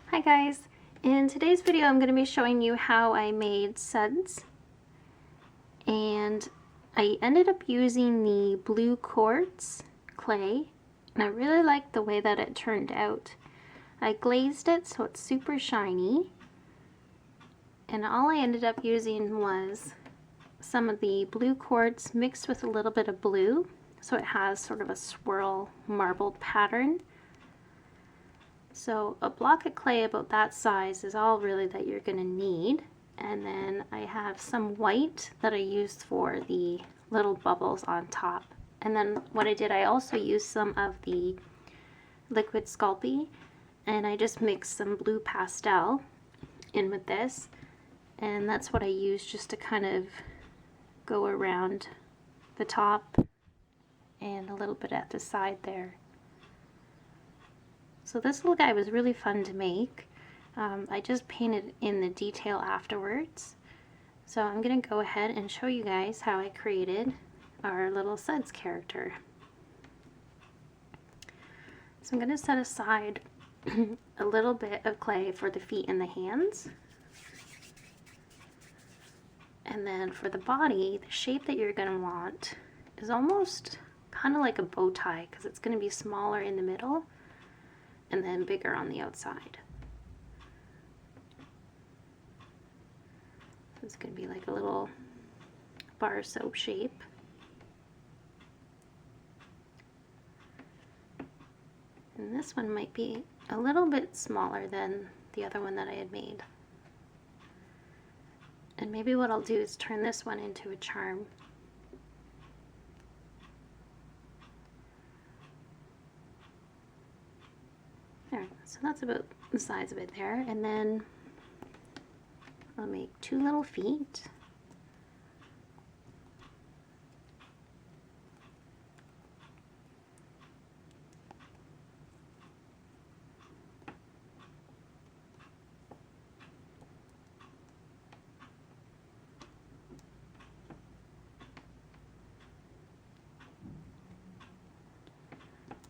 Hi guys! In today's video I'm going to be showing you how I made suds, and I ended up using the blue quartz clay and I really liked the way that it turned out. I glazed it so it's super shiny, and all I ended up using was some of the blue quartz mixed with a little bit of blue, so it has sort of a swirl marbled pattern. So a block of clay about that size is all really that you're going to need. And then I have some white that I used for the little bubbles on top. And then what I did, I also used some of the liquid Sculpey, and I just mixed some blue pastel in with this. And that's what I used just to kind of go around the top and a little bit at the side there. So this little guy was really fun to make. I just painted in the detail afterwards. So I'm going to go ahead and show you guys how I created our little Suds character. So I'm going to set aside a little bit of clay for the feet and the hands. And then for the body, the shape that you're going to want is almost kind of like a bow tie, because it's going to be smaller in the middle and then bigger on the outside. So it's going to be like a little bar soap shape. And this one might be a little bit smaller than the other one that I had made. And maybe what I'll do is turn this one into a charm. There, so that's about the size of it there, and then I'll make two little feet.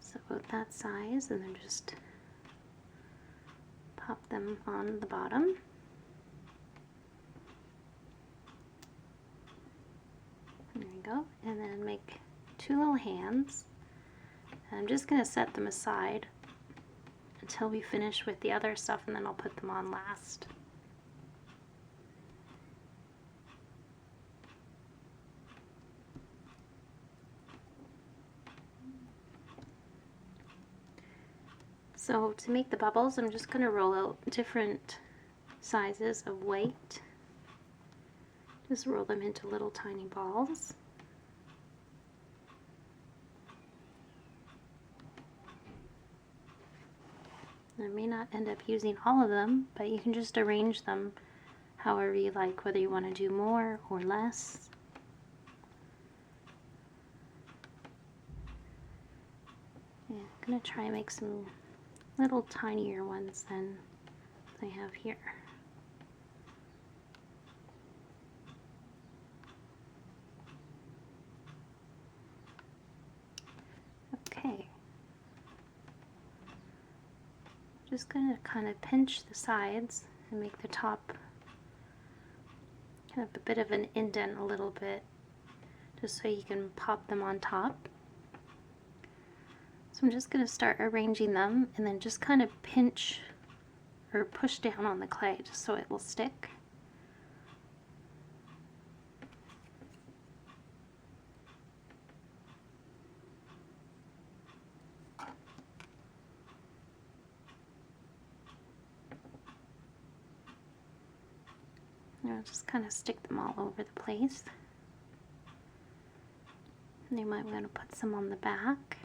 So about that size, and then just pop them on the bottom. There we go. And then make two little hands. And I'm just going to set them aside until we finish with the other stuff, and then I'll put them on last. So to make the bubbles, I'm just going to roll out different sizes of white. Just roll them into little tiny balls. I may not end up using all of them, but you can just arrange them however you like, whether you want to do more or less. Yeah, I'm going to try and make some little tinier ones than I have here. Okay. Just going to kind of pinch the sides and make the top kind of a bit of an indent a little bit, just so you can pop them on top. So I'm just going to start arranging them and then just kind of pinch or push down on the clay just so it will stick. And I'll just kind of stick them all over the place. And you might want to put some on the back.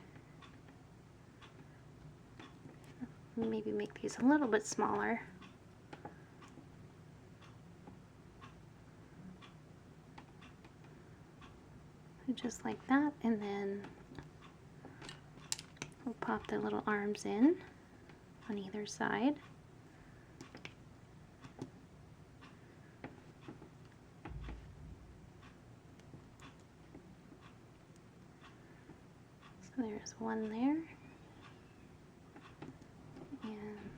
Maybe make these a little bit smaller. Just like that, and then we'll pop the little arms in on either side. So there's one there. And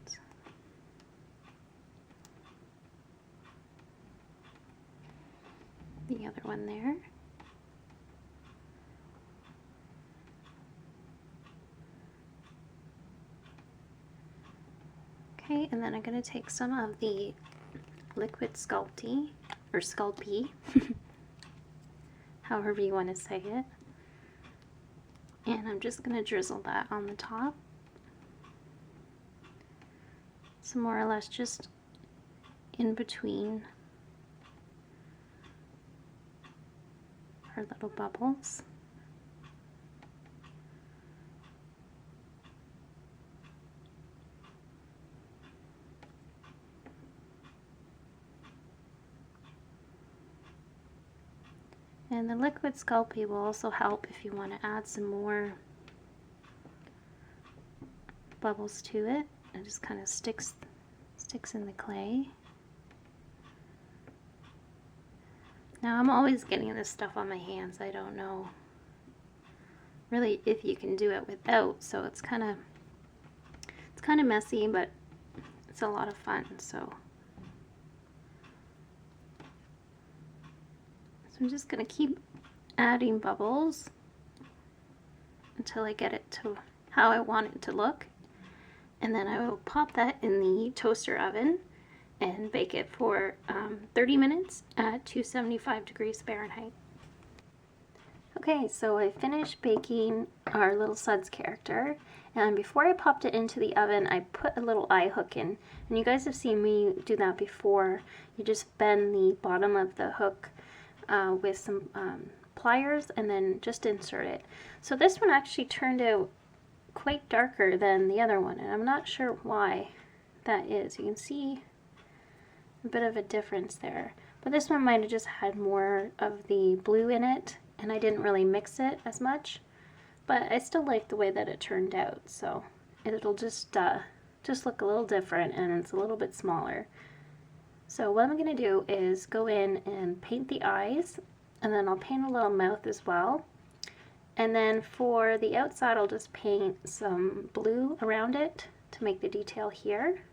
the other one there. Okay, and then I'm going to take some of the liquid sculpey, or sculpey, however you want to say it. And I'm just going to drizzle that on the top. So more or less just in between her little bubbles. And the liquid sculpey will also help if you want to add some more bubbles to it. It just kind of sticks in the clay. Now I'm always getting this stuff on my hands. I don't know really if you can do it without, so it's kind of messy, but it's a lot of fun. So I'm just going to keep adding bubbles until I get it to how I want it to look. And then I will pop that in the toaster oven and bake it for 30 minutes at 275 degrees Fahrenheit. Okay, so I finished baking our little Suds character, and before I popped it into the oven, I put a little eye hook in. And you guys have seen me do that before. You just bend the bottom of the hook with some pliers and then just insert it. So this one actually turned out quite darker than the other one, and I'm not sure why that is. You can see a bit of a difference there, but this one might have just had more of the blue in it, and I didn't really mix it as much, but I still like the way that it turned out. So it'll just look a little different, and it's a little bit smaller. So what I'm going to do is go in and paint the eyes, and then I'll paint a little mouth as well. And then for the outside, I'll just paint some blue around it to make the detail here.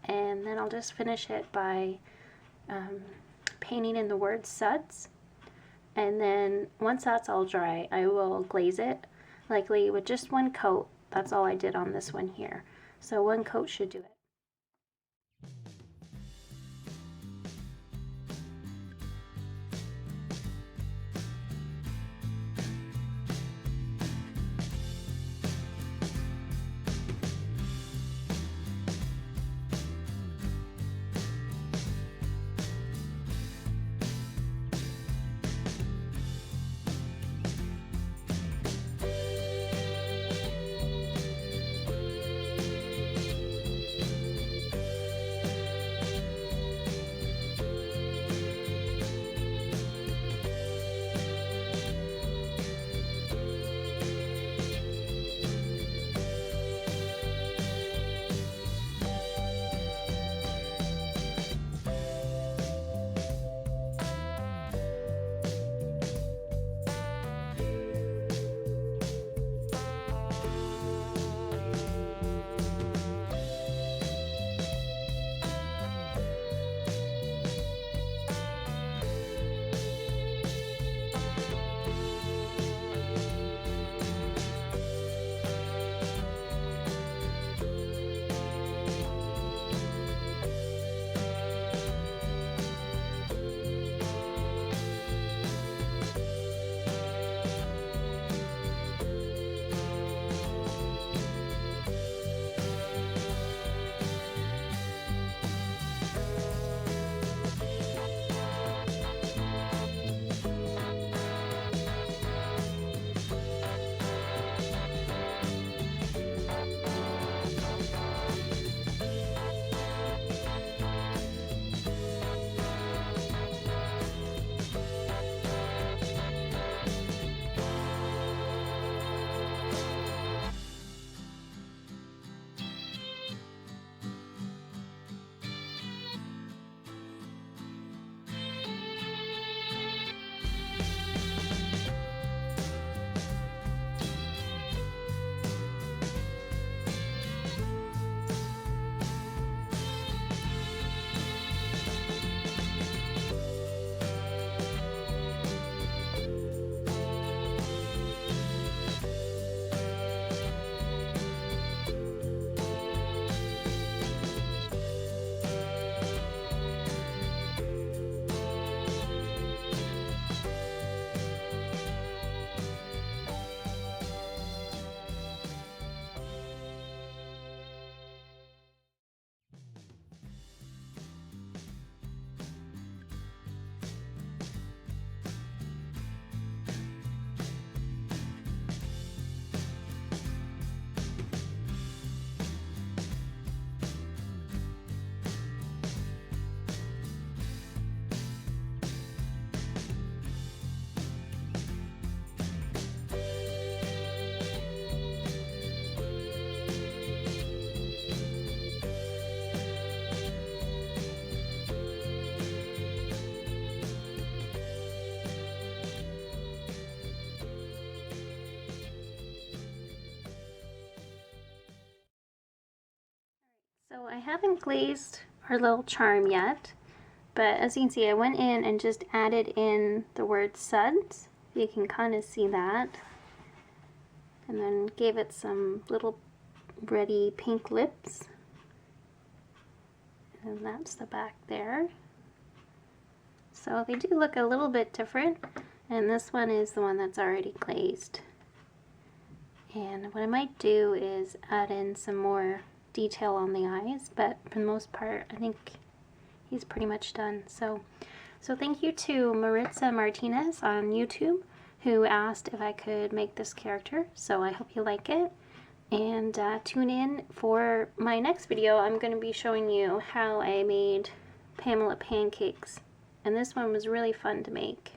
And then I'll just finish it by painting in the word Suds. And then once that's all dry, I will glaze it, likely with just one coat. That's all I did on this one here. So one coat should do it. So I haven't glazed our little charm yet, but as you can see, I went in and just added in the word Suds. You can kind of see that. And then gave it some little ready pink lips. And that's the back there. So they do look a little bit different. And this one is the one that's already glazed. And what I might do is add in some more detail on the eyes, but for the most part I think he's pretty much done. So thank you to Maritza Martinez on YouTube who asked if I could make this character, so I hope you like it. And tune in for my next video. I'm going to be showing you how I made Pamela pancakes, and this one was really fun to make.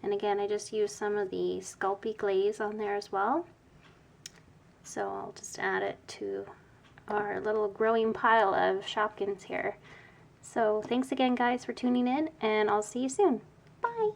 And again, I just used some of the Sculpey glaze on there as well. So I'll just add it to our little growing pile of Shopkins here. So thanks again guys for tuning in, and I'll see you soon. Bye!